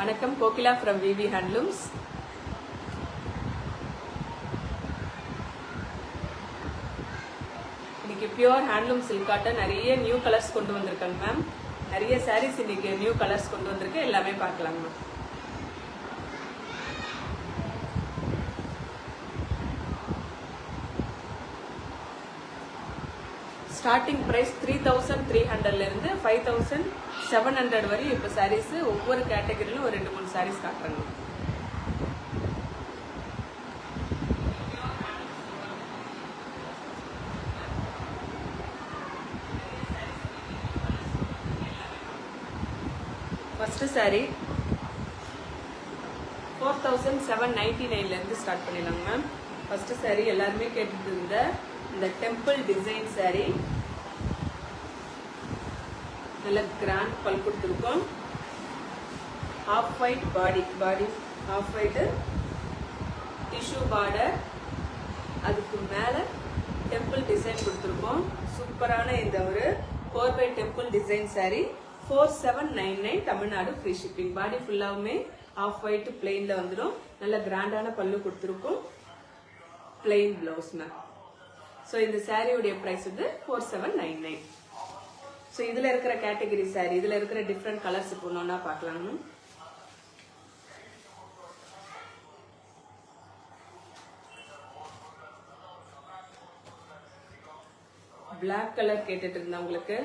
வணக்கம், Kokila from V V handlooms. இன்னைக்கு pure handloom silk cotton நிறைய நியூ கலர்ஸ் கொண்டு வந்திருக்காங்க மேம். நிறைய சாரீஸ் இன்னைக்கு நியூ கலர்ஸ் கொண்டு வந்திருக்கு, எல்லாமே பார்க்கலாம் மேம். ஸ்டார்டிங் ப்ரைஸ் 3300 இருந்து 5700 வரை இப்போ சாரீஸ் ஒவ்வொரு கேட்டகரியிலும் ஒரு 2-3 சாரீஸ் காட்டுறாங்க. ஃபர்ஸ்ட் சாரீ 4799 இருந்து ஸ்டார்ட் பண்ணிடலாங்க மேம். ஃபர்ஸ்ட் சாரீ எல்லாருமே கேட்டுட்டு இருந்த இந்த டெம்பிள் டிசைன் சாரீ, நல்ல கிராண்ட் பல் கொடுத்துருக்கோம். Off white body off white tissue border, அதுக்கு மேலே டெம்பிள் டிசைன் கொடுத்துருக்கோம். சூப்பரான இந்த ஒரு 4x temple design saree 4799 Tamil Nadu free shipping. Body ஃபுல்லாவுமே ஆஃப் ஒயிட் பிளெயின்ல வந்துடும். நல்ல கிராண்டான பல்லு கொடுத்துருக்கோம், பிளெயின் பிளவுஸ் மேம். ஸோ இந்த சாரியுடைய ப்ரைஸ் வந்து 4799. ஸோ இதில் இருக்கிற கேட்டகரி சாரீ, இதில் இருக்கிற டிஃப்ரெண்ட் கலர்ஸ் இப்போ ஒன்றா பார்க்கலாங்க. பிளாக் கலர் கேட்டுட்டு இருந்தவங்களுக்கு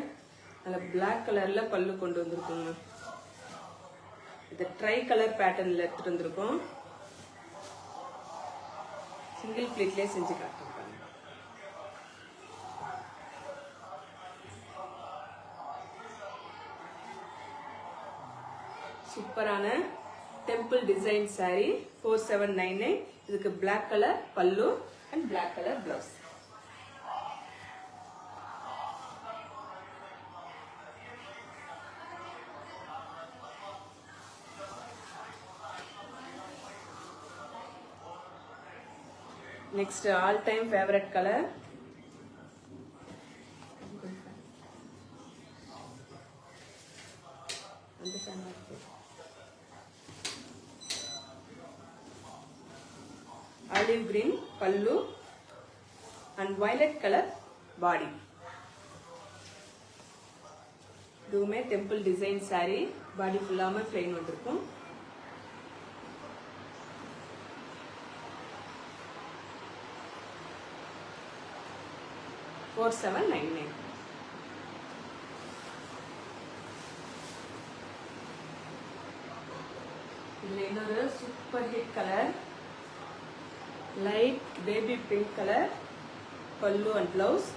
அதில் பிளாக் கலர்ல பல்லு கொண்டு வந்திருக்கோங்க. இது ட்ரை கலர் பேட்டர்ன்ல எடுத்துட்டு வந்திருக்கோம். சிங்கிள் பிளேட்லேயே செஞ்சு காட்டுறோம். சூப்பரான டெம்பிள் டிசைன் சாரீ 4799. இதுக்கு black colour pallu and black colour blouse. Next all time favourite colour olive green pallu and violet colour body. இதுவுமே டெம்பிள் டிசைன் சாரீ, பாடி ஃபுல்லாம பிளெயின் வந்திருக்கும். $4799. இதுல இன்னொரு super hit colour, light baby pink colour pallu and blouse,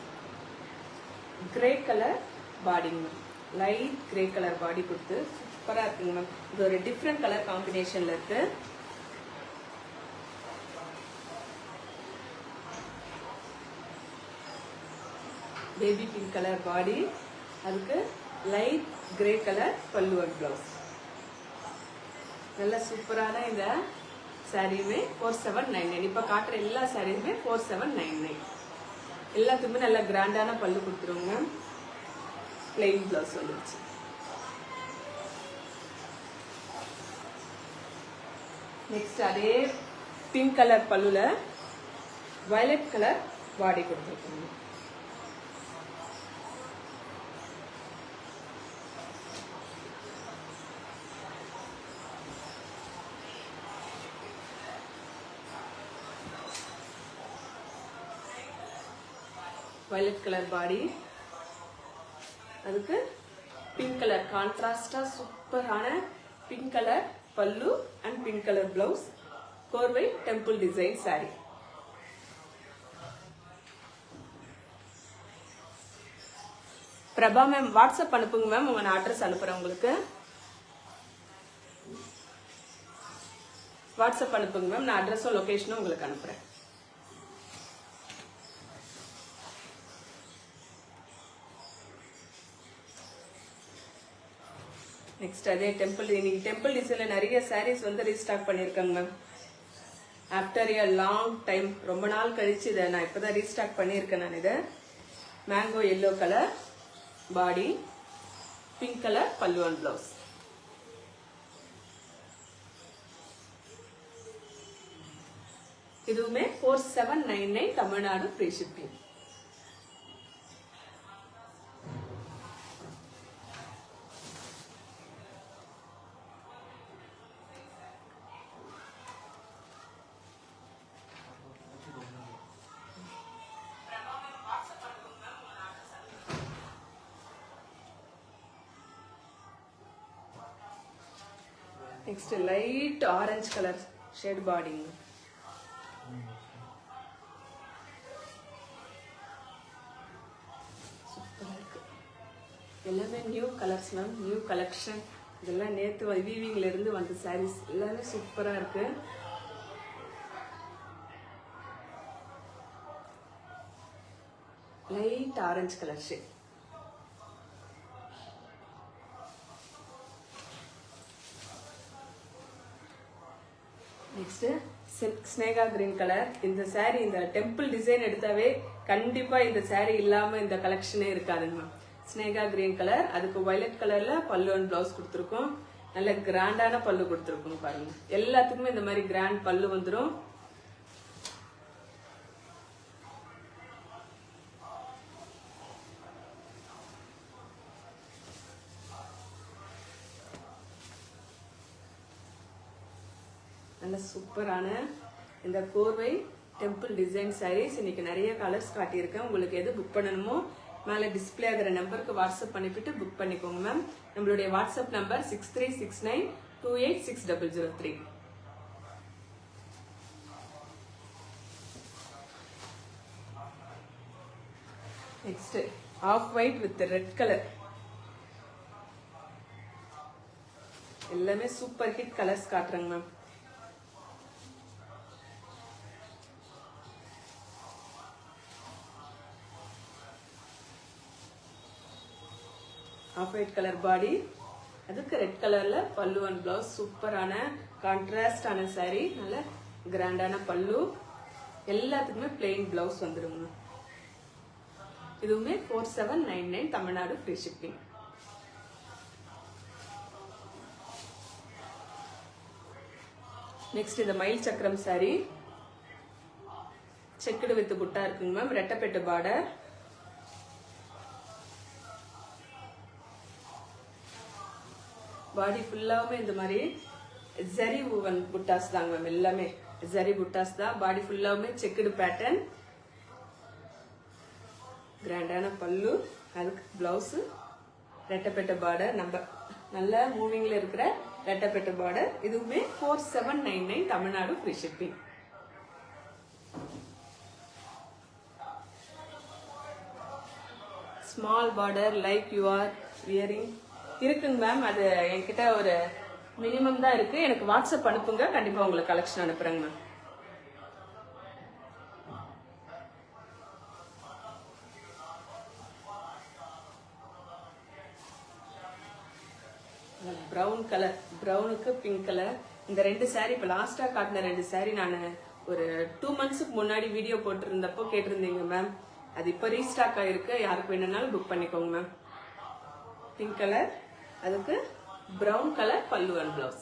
grey colour பாடிங்க. Light grey colour body கொடுத்து சூப்பரா இருக்குங்க ma'am. இது ஒரு டிஃப்ரெண்ட் கலர் காம்பினேஷன்ல இருக்கு. பேபி பிங்க் கலர் பாடி, அதுக்கு light grey colour pallu and blouse. நல்ல சூப்பரான இந்த சாரியுமே 4799. இப்ப காட்டுற எல்லா சாரியுமே 4799. எல்லாத்துக்குமே நல்ல கிராண்டான பல்லு கொடுத்துருவோங்க, பிளெயின் பிளவுஸ் வந்துருச்சு. நெக்ஸ்ட் அதே பிங்க் கலர் பல்லுல வயலட் கலர் பாடி கொடுத்துருக்கோங்க. வயலட் கலர் பாடி, அதுக்கு பிங்க் கலர் கான்ட்ராஸ்டா சூப்பரான pink colour pallu and pink colour blouse, கோர்வை temple design sari. Prabha ma'am WhatsApp அனுப்புங்க மேம், உங்க அட்ரஸ் அனுப்புறேன். உங்களுக்கு வாட்ஸ்அப் அனுப்புங்க மேம், நான் அட்ரஸும் லொகேஷனும் உங்களுக்கு அனுப்புறேன். நெக்ஸ்ட் அதே டெம்பிள், இன்னைக்கு டெம்பிள் டிசைன்ல நிறைய சாரீஸ் வந்து ரீஸ்டாக் பண்ணிருக்காங்க ma'am. After a long time, ரொம்ப நாள் கழிச்சு இதை நான் இப்பதான் ரீஸ்டாக் பண்ணியிருக்கேன். நான் இதை mango yellow colour body, pink colour pallu and blouse. இதுவுமே 4799 Tamil Nadu free shipping. Next light orange color shade body. சூப்பரா இருக்கு. எல்லாமே new colours ma'am, new collection. இதெல்லாம் நேத்து வீவிங்ல இருந்து வந்த சாரீஸ் எல்லாமே சூப்பரா இருக்கு. Light orange colour shade. Next Sneha green colour. இந்த சாரீ இந்த டெம்பிள் டிசைன் எடுத்தாவே கண்டிப்பா இந்த சாரீ இல்லாம இந்த கலெக்ஷனே இருக்காதுங்க மேம். ஸ்னேகா கிரீன் கலர், அதுக்கு வயலட் கலர்ல பல்லு அண்ட் பிளவுஸ் கொடுத்துருக்கோம். நல்ல கிராண்டான பல்லு கொடுத்துருக்கோம் பாருங்க. எல்லாத்துக்குமே இந்த மாதிரி கிராண்ட் பல்லு வந்துடும். நல்ல சூப்பரான இந்த கோர்வை டெம்பிள் டிசைன் சாரீஸ் இன்னைக்கு நிறைய கலர்ஸ் காட்டியிருக்கேன். உங்களுக்கு எது புக் பண்ணணுமோ மேலே டிஸ்பிளே ஆகிற நம்பருக்கு வாட்ஸ்அப் பண்ணிவிட்டு புக் பண்ணிக்கோங்க மேம். நம்மளுடைய WhatsApp number 6369286003. Next off white with red colour. எல்லாமே சூப்பர் ஹிட் கலர்ஸ் காட்டுறேங்க ma'am. Off white colour body, அதுக்கு ரெட் கலர்ல பல்லு அண்ட் பிளவுஸ். சூப்பரான கான்ட்ராஸ்டான சாரீ, நல்ல கிராண்டான பல்லு, எல்லாத்துக்குமே பிளெயின் பிளவுஸ் வந்துருங்க. இதுவுமே 4799 தமிழ்நாடு ஃப்ரீ ஷிப்பிங். நெக்ஸ்ட் இந்த மயில் சக்கரம் சாரீ, செக்குடு வித் புட்டா இருக்குங்க மேம். ரெட்டப்பெட்டு பார்டர், பாடி ஃபுல்லாவுமே இந்த மாதிரி ஜரி ஊவன் புட்டாஸ் தாங்க மேம். எல்லாமே ஜரி புட்டாஸ் தான். பாடி ஃபுல்லாவுமே செக்குடு பேட்டர்ன், கிராண்டான பல்லு, அதுக்கு பிளவுஸ், ரெட்டப்பெட்ட பார்டர். நம்ம நல்ல மூவிங்ல இருக்கிற ரெட்டப்பெட்ட பார்டர். இதுவுமே 4799 Tamil Nadu free shipping. Small border like you are wearing இருக்குங்க மேம். அது என்கிட்ட ஒரு மினிமம் தான் இருக்கு. எனக்கு வாட்ஸ்அப் அனுப்புங்க, கண்டிப்பா உங்களுக்கு கலெக்ஷன் அனுப்புறேங்க மேம். ப்ரௌன் கலர், ப்ரௌனுக்கு பிங்க் கலர். இந்த ரெண்டு சாரீ இப்போ லாஸ்டா காட்டின ரெண்டு சாரீ நான் ஒரு 2 monthsக்கு முன்னாடி வீடியோ போட்டிருந்தப்போ கேட்டிருந்தீங்க மேம். அது இப்போ ரீஸ்டாக் ஆயிருக்கு. யாருக்கு வேணும்னாலும் புக் பண்ணிக்கோங்க மேம். பிங்க் கலர், அதுக்கு brown colour pallu and blouse.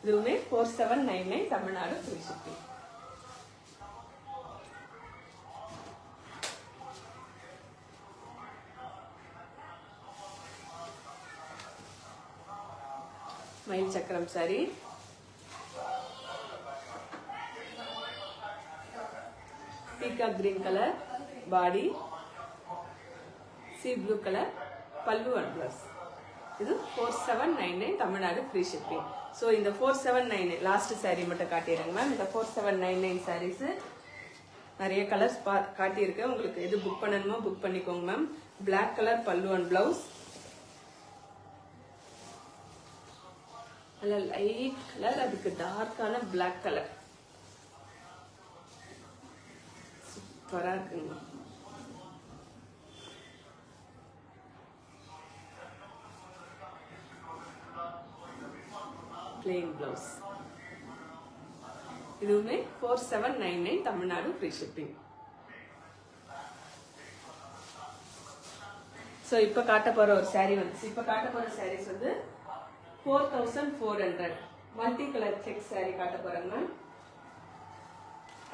இதுவுமே 4799 தமிழ்நாடு ஃப்ரீ ஷிப்பிங். மயில் சக்கரம் sorry, peacock green colour body, C blue colour pallu and blouse. இது 4799 தமிழ்நாடு ஃப்ரீ ஷிப்பிங். ஸோ இந்த 4799 லாஸ்ட் சாரீ மட்டும் காட்டிடுறேங்க மேம். இந்த 4799 சாரீஸ் நிறைய கலர்ஸ் காட்டியிருக்கேன். உங்களுக்கு எது புக் பண்ணணுமோ புக் பண்ணிக்கோங்க ma'am. Black colour pallu and blouse, நல்ல லைட் கலர், அதுக்கு டார்க்கான பிளாக் கலர். சூப்பரா இருக்குங்க. Plain blouse. இதுவுமே 4799 தமிழ்நாடு ஃப்ரீ ஷிப்பிங். ஸோ இப்போ காட்ட போற ஒரு சாரீ வந்து, இப்போ காட்ட போற சாரீஸ் வந்து 4400 மல்டி கலர் செக் சாரீ காட்ட போறாங்க.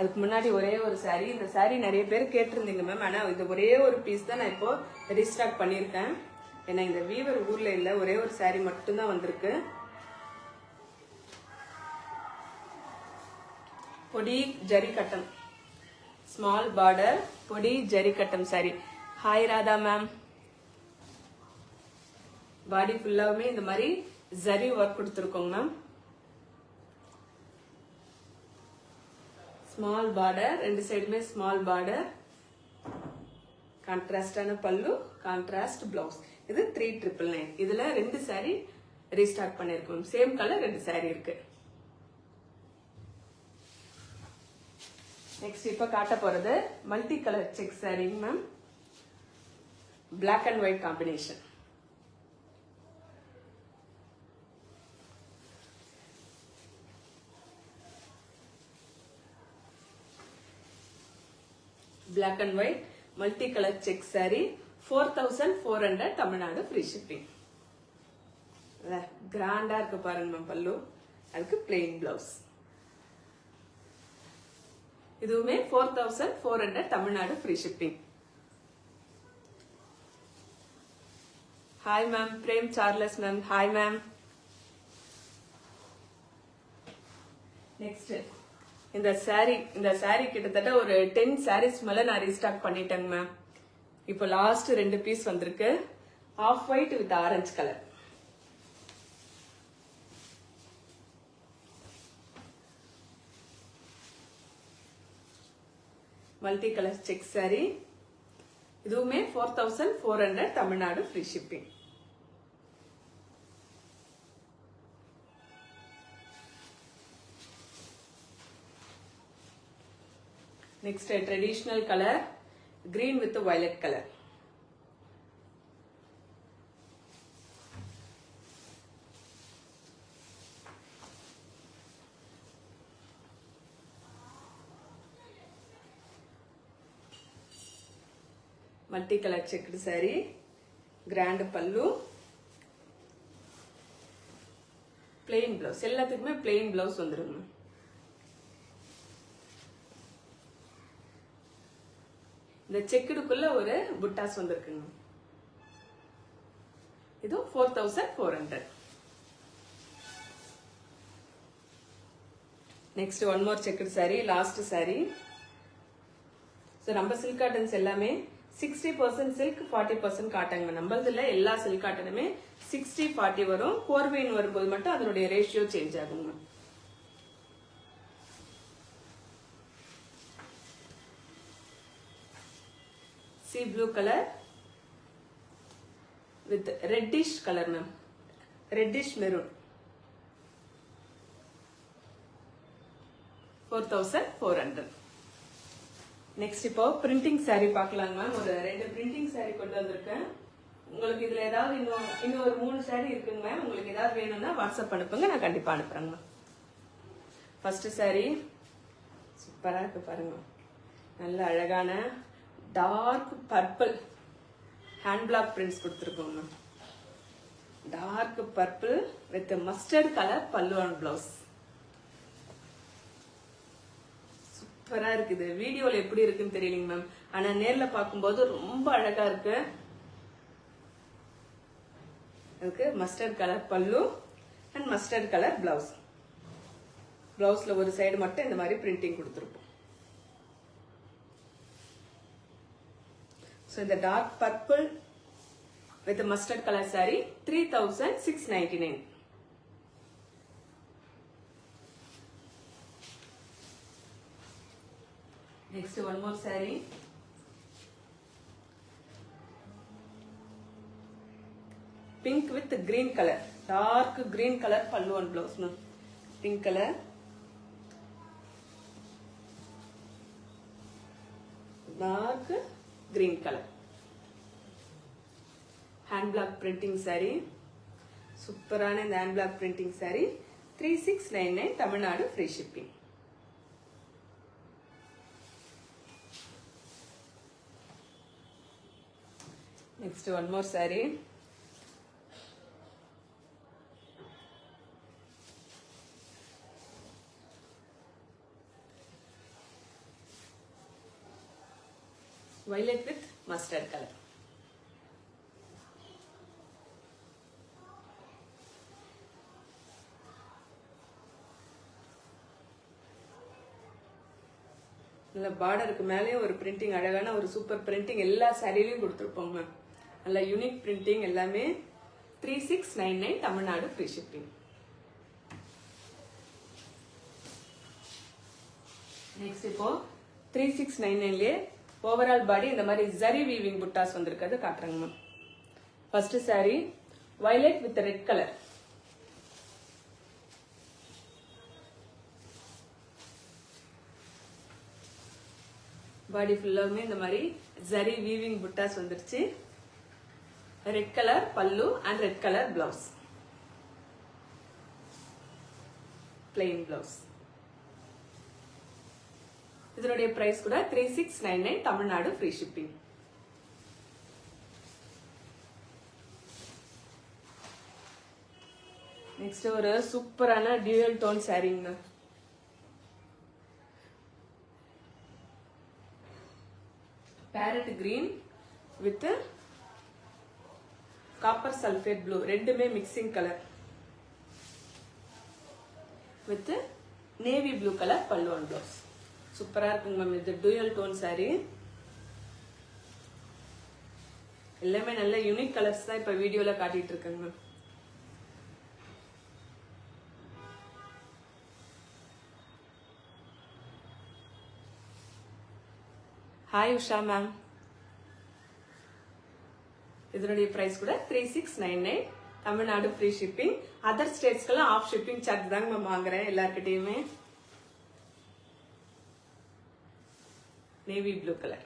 அதுக்கு முன்னாடி ஒரே ஒரு saree. இந்த saree நிறைய பேர் கேட்டிருந்தீங்க மேம். ஆனால் இது ஒரே ஒரு பீஸ் தான் நான் இப்போ ரீஸ்டாக் பண்ணியிருக்கேன். ஏன்னா இந்த வீவர் ஊர்ல இல்லை, ஒரே ஒரு saree மட்டும்தான் வந்திருக்கு. பொடி ஜரி கட்டம், ஸ்மால் பார்டர், பொடி ஜரி கட்டம் saree. Hi Radha ma'am. Body ஃபுல்லாவுமே இந்த மாதிரி ஜரி ஒர்க் கொடுத்துருக்கோங்க மேம். ஸ்மால் பார்டர், ரெண்டு சைடுமே ஸ்மால் பார்டர், கான்ட்ராஸ்டான பல்லு, கான்ட்ராஸ்ட் பிளவுஸ். இது 3999. இதுல ரெண்டு saree ரீஸ்டாக் பண்ணிருக்கோம். சேம் கலர் ரெண்டு saree இருக்கு. நெக்ஸ்ட் இப்ப காட்ட போறது multi colour check saree ma'am. Black and white combination. Black and white multi-color check saree 4400 Tamil Nadu free shipping. கிராண்டா இருக்கு பாருங்க மேம் பல்லு. அதுக்கு plain blouse. இதுவுமே 4400 Tamil Nadu free shipping. Hi ma'am. Frame Charles ma'am. Hi ma'am. Next இந்த saree கிட்டத்தட்ட ஒரு 10 sarees மேல நான் ரீஸ்டாக் பண்ணிட்டேங்க மேம். இப்போ லாஸ்ட் 2 பீஸ் வந்திருக்கு. Of white with orange colour. Multi colour check saree. இதுவுமே 4400 Tamil Nadu free shipping. Next a traditional color, green with the violet color. Multi color checked saree, grand pallu, plain blouse. எல்லாத்துக்குமே plain blouse வந்துருங்க. இந்த செக்குடுக்குள்ள ஒரு புட்டாஸ் வந்திருக்குங்க. இது 4400. Next one more checked saree, last saree. So நம்ம silk cottons எல்லாமே 60% silk 40% காட்டங்க. நம்மளதுல எல்லா silk காட்டனுமே 60-40 வரும். கோர்வைன் வரும்போது மட்டும் அதனுடைய ரேஷியோ சேஞ்ச் ஆகுங்க. sea blue color with reddish color ma'am, reddish maroon. 4400. Next இப்போ பிரிண்டிங் saree பார்க்கலாங்க மேம். ஒரு 2 பிரிண்டிங் saree கொண்டு வந்திருக்கேன். உங்களுக்கு இதுல ஏதாவது இன்னும் ஒரு 3 saree இருக்குங்க மேம். உங்களுக்கு ஏதாவது வேணும்னா வாட்ஸ்அப் அனுப்புங்க, நான் கண்டிப்பா அனுப்புறேங்க மேம். ஃபர்ஸ்ட் saree சூப்பரா இருக்கு பாருங்க. நல்ல அழகான dark purple hand block prints கொடுத்துருக்கோம் ma'am. Dark purple with mustard colour pallu and blouse. சூப்பரா இருக்குது. வீடியோல எப்படி இருக்குன்னு தெரியலங்க மேம், ஆனா நேர்ல பார்க்கும்போது ரொம்ப அழகா இருக்கு. அதுக்கு mustard colour pallu and mustard colour blouse. பிளவுஸ்ல ஒரு சைடு மட்டும் இந்த மாதிரி பிரிண்டிங் கொடுத்துருப்போம். So இந்த dark purple with mustard colour saree 3699. Next one more saree. Pink with green color, dark green color pallu and blouse no. Pink color, dark green color. Hand block printing saree. சூப்பரான இந்த hand block printing saree 3699 Tamil Nadu free shipping. Next one more saree. violet with mustard color. நல்ல பார்டருக்கு மேலே ஒரு printing, அழகான ஒரு super printing எல்லா சாரிலையும் கொடுத்துருப்போம் ma'am. நல்ல யூனிக் பிரிண்டிங் எல்லாமே. 3699 தமிழ்நாடு ஃப்ரீ ஷிப்பிங். நெக்ஸ்ட் இப்போ 3699லயே ஓவரால் பாடி இந்த மாதிரி ஜரி வீவிங் புட்டாஸ் வந்திருக்கிறது காட்டுறாங்க ma'am. First sari violet with red colour. Body ஃபுல்லாமே இந்த மாதிரி ஜரி வீவிங் புட்டாஸ் வந்துருச்சு. Red colour pallu and red colour blouse, plain blouse. இதனுடைய பிரைஸ் கூட 3699 தமிழ்நாடு ஃப்ரீ ஷிப்பிங். நெக்ஸ்ட் ஒரு சூப்பரான டியூயல் டோன் சாரீங்க. Parrot green with copper sulphate blue, ரெண்டுமே mixing colour with navy blue colour pallu and blouse. சூப்பரா இருக்குங்க மேம். இது டூயல் டோன் சாரி. எல்லாமே நல்ல யூனிக் கலர்ஸ் தான் இப்ப வீடியோல காட்டிட்டு இருக்கேங்க மேம். Hi Usha ma'am. இதனுடைய பிரைஸ் கூட 3699 தமிழ்நாடு ஃப்ரீ ஷிப்பிங். அதர் ஸ்டேட்ஸ்க்கெல்லாம் ஆஃப் ஷிப்பிங் சார்ஜ் தாங்க மேம் வாங்குறேன் எல்லார்கிட்டயுமே. Navy blue colour.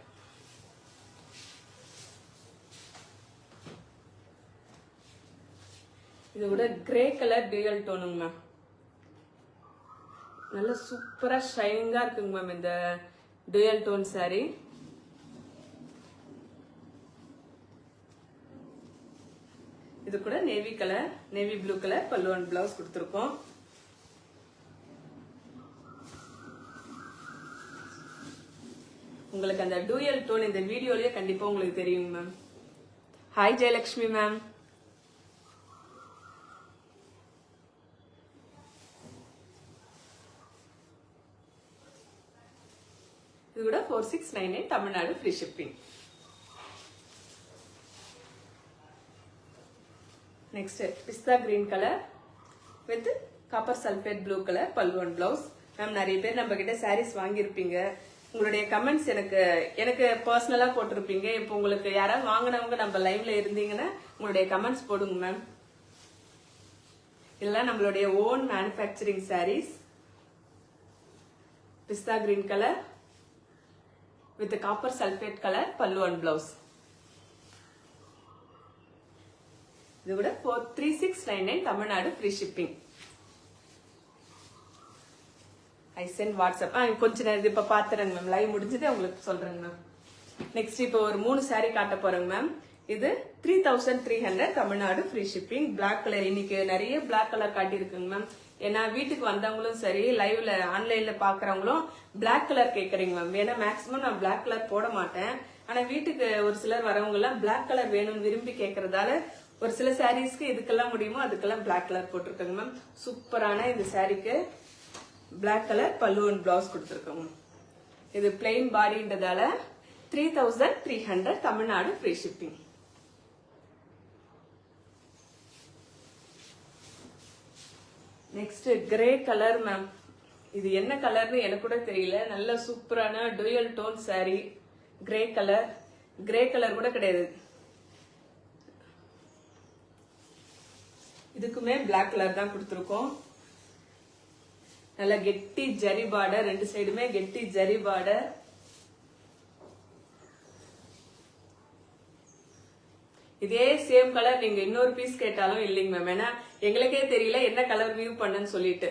இது கூட கிரே கலர் டியூயல் டோனுங்க மேம். நல்ல சூப்பரா ஷைனிங்கா இருக்குங்க மேம் இந்த டியூயல் டோன் சாரி. இது கூட navy colour, navy blue colour pallu and blouse கொடுத்துருக்கோம். உங்களுக்கு அந்த டூயல் டோன் இந்த வீடியோலயே கண்டிப்பா உங்களுக்கு தெரியும் மேம். Hi Jayalakshmi ma'am. இது கூட 4699 Tamil Nadu free shipping. Next pista green colour with copper sulphate blue colour pallu and blouse. Ma'am நிறைய பேர் நம்ம கிட்ட சாரீஸ் வாங்கியிருப்பீங்க. உங்களுடைய கமெண்ட்ஸ் எனக்கு பர்சனலா போட்டிருப்பீங்க. இப்போ உங்களுக்கு யாராவது வாங்கினவங்க நம்ம லைவ்ல இருந்தீங்கன்னா உங்களுடைய கமெண்ட்ஸ் போடுங்க மேம். இதெல்லாம் நம்மளுடைய own manufacturing sarees. Pista green colour with copper sulphate colour pallu and blouse. இது கூட 3699 Tamil Nadu free shipping. I sent WhatsApp. கொஞ்ச நேரம் இப்ப பாத்துறேங்க மேம். லைவ் முடிஞ்சது உங்களுக்கு சொல்றேங்க மேம். நெக்ஸ்ட் இப்போ ஒரு 3 சாரி காட்ட போறேங்க மேம். இது 3300 Tamil Nadu free shipping. Black colour. இன்னைக்கு நிறைய பிளாக் கலர் காட்டியிருக்குங்க மேம். ஏன்னா வீட்டுக்கு வந்தவங்களும் சரி, லைவ்ல ஆன்லைன்ல பாக்குறவங்களும் பிளாக் கலர் கேக்குறீங்க மேம். ஏன்னா மேக்சிமம் நான் பிளாக் கலர் போட மாட்டேன். ஆனா வீட்டுக்கு ஒரு சிலர் வரவங்க எல்லாம் பிளாக் கலர் வேணும்னு விரும்பி கேக்குறதால ஒரு சில சாரீஸ்க்கு இதுக்கெல்லாம் முடியுமோ அதுக்கெல்லாம் பிளாக் கலர் போட்டிருக்கோங்க மேம். சூப்பரான இந்த சாரிக்கு black colour pallu and blouse கொடுத்துருக்கோங்க. இது பிளெயின் பாடின்றதால 3300 Tamil Nadu free shipping. Next grey colour ma'am. இது என்ன கலர்னு எனக்கு கூட தெரியல. நல்ல சூப்பரான dual tone sari. Grey colour. Grey colour கூட கிடையாது. இதுக்குமே பிளாக் கலர் தான் கொடுத்துருக்கோம். நல்ல கெட்டி ஜரி பார்டர். ரெண்டு சைடுமே கெட்டி ஜரி பார்டர். இதே சேம் கலர் நீங்க இன்னொரு பீஸ் கேட்டாலும் இல்லைங்க மேம். ஏன்னா எங்களுக்கே தெரியல என்ன கலர் வியூ பண்ணுன்னு சொல்லிட்டு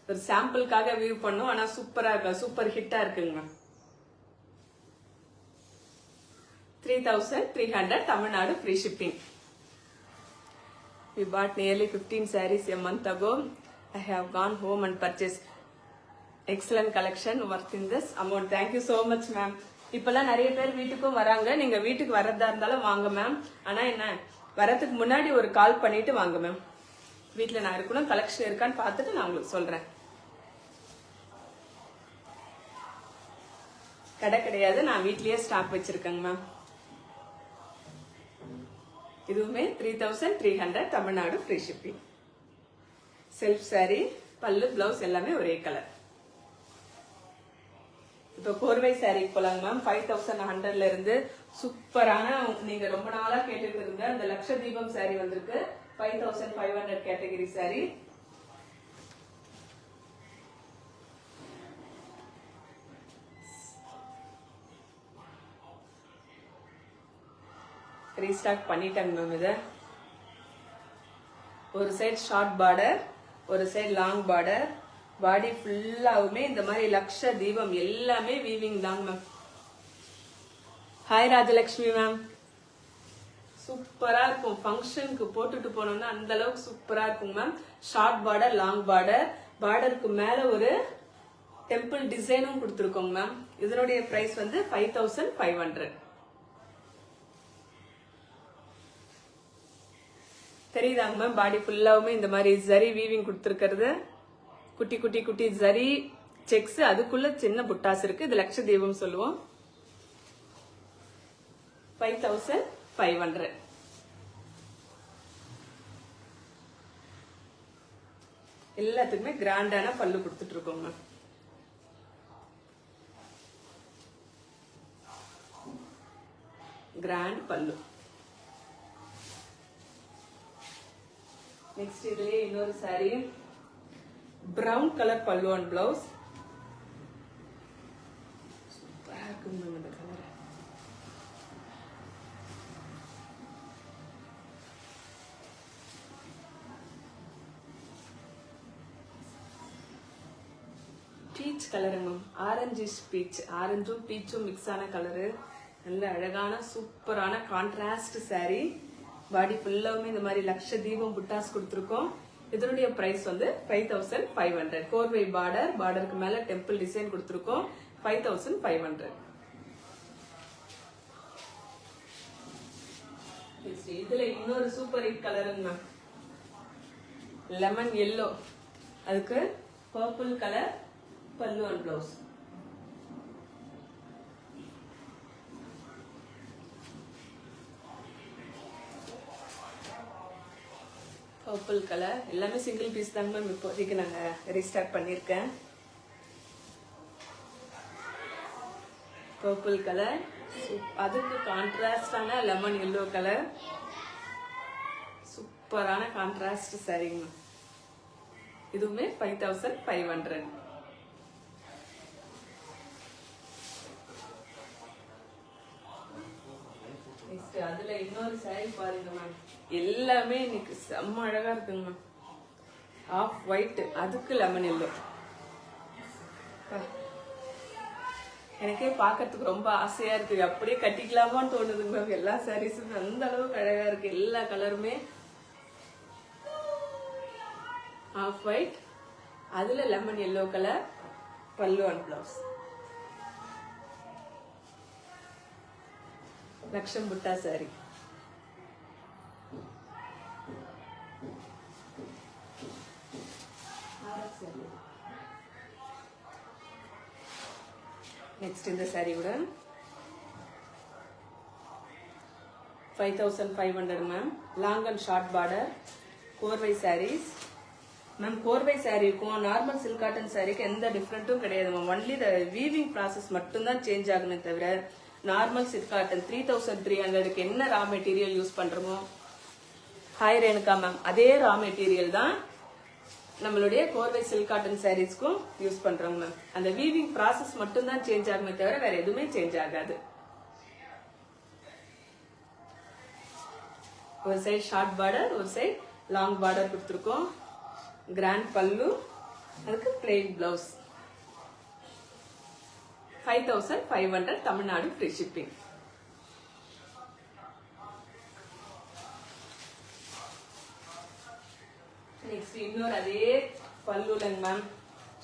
ஒரு சாம்பிளுக்காக வியூ பண்ணோம். ஆனா சூப்பரா இருக்கு, சூப்பர் ஹிட்டா இருக்குங்க ma'am. 3300 Tamil Nadu free shipping. We bought nearly 15 sarees a month ago. I have gone home and purchased excellent collection worth in this amount. Thank you so much, ma'am. இப்பெல்லாம் நிறைய பேர் வீட்டுக்கும் வராங்க. நீங்க வீட்டுக்கு வர்றதா இருந்தாலும் வாங்க மேம். ஆனா என்ன, வரதுக்கு முன்னாடி ஒரு கால் பண்ணிட்டு வாங்க மேம். வீட்டுல நான் இருக்கணும், கலெக்ஷன் இருக்கான்னு பார்த்துட்டு நான் உங்களுக்கு சொல்றேன். கடை கிடையாது, நான் வீட்லயே ஸ்டாக் வச்சிருக்கேங்க மேம். இதுவுமே 3300 Tamil Nadu free shipping. Self sorry, பல்லு, பிளவுஸ் எல்லாமே ஒரே கலர். இப்போ கோர்வை சாரி போலாங்க மேம். 5100 இருந்து சூப்பரான, நீங்க ரொம்ப நாளா கேட்டுட்டு இருந்த அந்த லட்சதீபம் சாரி வந்திருக்கு. 5500 கேட்டகரி சாரி. ரீஸ்டாக் பண்ணிட்டாங்க மேம். இத ஒரு சைடு ஷார்ட் பார்டர், ஒரு சைடு லாங் பார்டர். பாடி ஃபுல்லாவுமே இந்த மாதிரி லட்ச தீபம் எல்லாமே வீவிங் தாங்க மேம். Hi Rajalakshmi ma'am. சூப்பரா இருக்கும், ஃபங்க்ஷனுக்கு போட்டுட்டு போனோம்னா அந்த அளவுக்கு சூப்பரா இருக்கும் ma'am. Short border, long border, பார்டருக்கு மேல ஒரு டெம்பிள் டிசைனும் கொடுத்துருக்கோங்க மேம். இதனுடைய பிரைஸ் வந்து 5500. தெரியுதாங்க மேம்? பாடி ஃபுல்லாவுமே இந்த மாதிரி ஜரி வீவிங் கொடுத்துருக்கிறது. குட்டி குட்டி குட்டி ஜரி செக்ஸ், அதுக்குள்ள சின்ன புட்டாஸ் இருக்கு. இது லட்சதீபம் சொல்லுவோம். 5500. எல்லாத்துக்குமே கிராண்டான பல்லு கொடுத்துட்டு இருக்கோம் மேம். கிராண்ட் பல்லு. நெக்ஸ்ட் இதுலயே இன்னொரு sari, brown colour pallu and blouse. சூப்பரா இருக்கும் மேம் இந்த colour. Peach colour ma'am. Orangish peach, ஆரஞ்சும் பீச்சும் மிக்ஸ் ஆன கலரு. நல்ல அழகான சூப்பரான கான்ட்ராஸ்ட் சாரி. பாடி ஃபுல்லாவுமே இந்த மாதிரி லட்சதீபம் புட்டாஸ் கொடுத்துருக்கோம். இதனுடைய பிரைஸ் வந்து 5500. கோர்வை பார்டர், பார்டருக்கு மேல டெம்பிள் டிசைன் கொடுத்துருக்கோம். 5500. இதுல இன்னொரு சூப்பர் ஹிட் கலருங்க மேம். லெமன் எல்லோ, அதுக்கு purple colour pallu and blouse. Purple colour எல்லாமே சிங்கிள் பீஸ் தாங்க மேம். இப்போதைக்கு நாங்க ரீஸ்டார்ட் பண்ணிருக்கேன். பர்பிள் கலர், அதுக்கு கான்ட்ராஸ்டான லெமன் எல்லோ கலர். சூப்பரான கான்ட்ராஸ்ட் சாரிங்க. இதுவுமே 5500. அதுல இன்னொரு சாரி பாருங்க மேம். எல்லாமே இன்னைக்கு செம்ம அழகா இருக்குங்க மேம். ஆஃப் ஒயிட், அதுக்கு லெமன் எல்லோ. எனக்கே பாக்கிறதுக்கு ரொம்ப ஆசையா இருக்கு. அப்படியே கட்டிக்கலாமான்னு தோணுதுங்க மேம். எல்லா சாரீஸும் அந்த அளவுக்கு அழகா இருக்கு. எல்லா கலருமே ஆஃப் ஒயிட், அதுல lemon yellow colour pallu and blouse. லக்ஷம் புட்டா சாரி. நெக்ஸ்ட் இந்த சாரி கூட 5500 ma'am. Long and short border, கோர்வை சாரீஸ் மேம். கோர்வை சாரிக்கும் நார்மல் சில்க் காட்டன் சாரிக்கு எந்த டிஃப்ரெண்ட்டும் கிடையாது ma'am. Only the weaving process மட்டும்தான் சேஞ்ச் ஆகுமே தவிர, நார்மல் சில்க் காட்டன் 3300க்கு என்ன ரா மெட்டீரியல் யூஸ் பண்றோமோ, ஹாய் ரேணுகா மேம், அதே ரா மெட்டீரியல் தான் நம்மளுடைய கோர்வை சில்க் காட்டன் சாரீஸ்க்கும் யூஸ் பண்றோம் மேம். அந்த வீவிங் ப்ராசஸ் மட்டும் தான் சேஞ்ச் ஆகுமே தவிர வேற எதுவுமே சேஞ்ச் ஆகாது. ஒரு சைடு ஷார்ட் பார்டர், ஒரு சைடு லாங் பார்டர் கொடுத்துருக்கோம். கிராண்ட் பல்லு, அதுக்கு plain blouse. 5500 Tamil Nadu free shipping. Next இன்னொரு அதே பல்லுலங்க மேம்.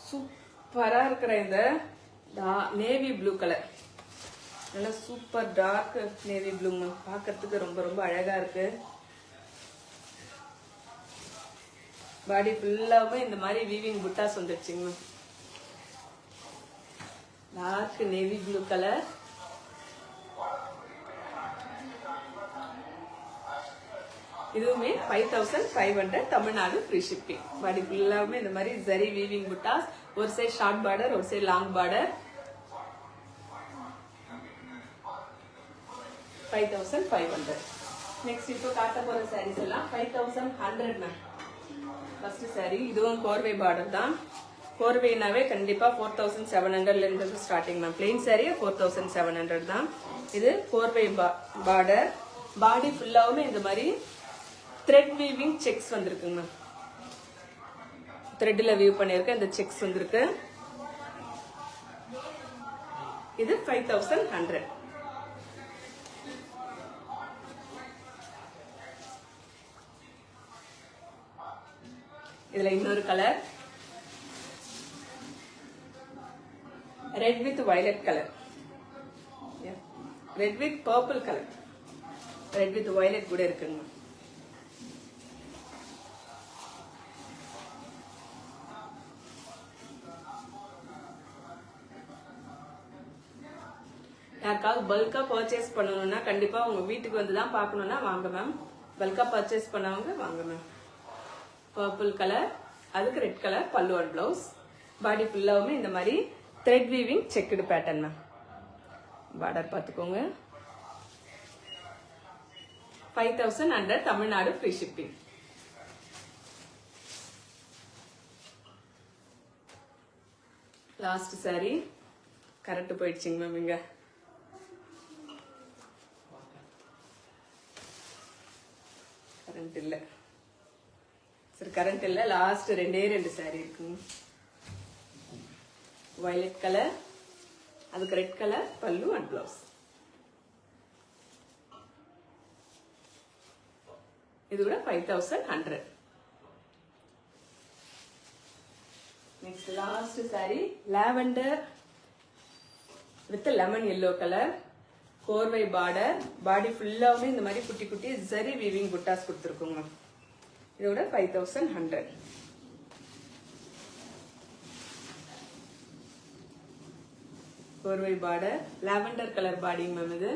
சூப்பரா இருக்கிற இந்த நேவி ப்ளூ கலர் நல்லா super dark navy blue ma'am. பார்க்கறதுக்கு ரொம்ப ரொம்ப அழகா இருக்கு. பாடி ஃபுல்லாவே இந்த மாதிரி வீவிங் புட்டாஸ் வந்துருச்சுங்க ma'am. Dark navy blue colour. இதுவுமே 5500 தமிழ்நாடு ஃப்ரீ ஷிப்பிங். பாடி ஃபுல்லாவே இந்த மாதிரி ஜரி வீவிங் புட்டாஸ். ஒரு சைடு ஷார்ட் பார்டர், ஒரு சைடு லாங் பார்டர். 5500. நெக்ஸ்ட் இப்போ காட்ட போற சாரீஸ் எல்லாம் 5100 மேம். ஃபர்ஸ்ட் சாரி இதுவும் கோர்வை பார்டர் தான். கோர்வைனாவே கண்டிப்பா 4700 இருந்து ஸ்டார்டிங் மேம். பிளெயின் சாரி 4700 தான். இது கோர்வை பார்டர். பாடி ஃபுல்லாவுமே இந்த மாதிரி த்ரெட் வீவிங் செக்ஸ் வந்திருக்குங்க மேம். த்ரெட்ல வீவ் பண்ணிருக்க இந்த செக்ஸ் வந்திருக்கு. இது 5100. இதுல இன்னொரு colour red with violet colour, red with purple colour, red with violet கூட இருக்குங்க. யாருக்காவது பல்கா பர்ச்சேஸ் பண்ணணும்னா கண்டிப்பா உங்க வீட்டுக்கு வந்து தான் பார்க்கணும்னா வாங்க மேம். பல்கா பர்ச்சேஸ் பண்ணவங்க வாங்க மேம். பர்பிள் கலர், அதுக்கு red colour pallu and blouse. Body ஃபுல்லாவுமே இந்த மாதிரி thread weaving checked pattern ma'am. Border பார்த்துக்கோங்க. 5100 தமிழ்நாடு ஃப்ரீ ஷிப்பிங். லாஸ்ட் சாரி கரெக்ட் போயிடுச்சுங்க மேம். இங்க கரண்ட் இல்ல சரி, கரண்ட் இல்ல. லாஸ்ட் ரெண்டு சாரி இருக்குங்க. வயலட் கலர், அதுக்கு red colour pallu and blouse. இது கூட 5100. Next last sari lavender with lemon yellow colour. கோர்வை பார்டர். பாடி ஃபுல்லாவுமே இந்த மாதிரி குட்டி குட்டி ஜரி வீவிங் புட்டாஸ் கொடுத்துருக்கோங்க. இதோட 5100. கோர்வை border, lavender colour body ma'am. இது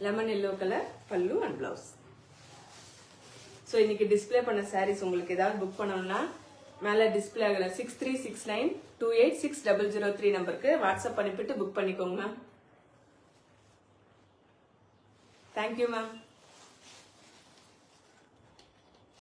lemon yellow colour pallu and blouse. So இன்னைக்கு டிஸ்பிளே பண்ண சாரீஸ் உங்களுக்கு ஏதாவது புக் பண்ணணும்னா மேலே டிஸ்பிளே ஆகல 6369286003 நம்பருக்கு வாட்ஸ்அப் பண்ணிவிட்டு புக் பண்ணிக்கோங்க மேம். Thank you ma'am.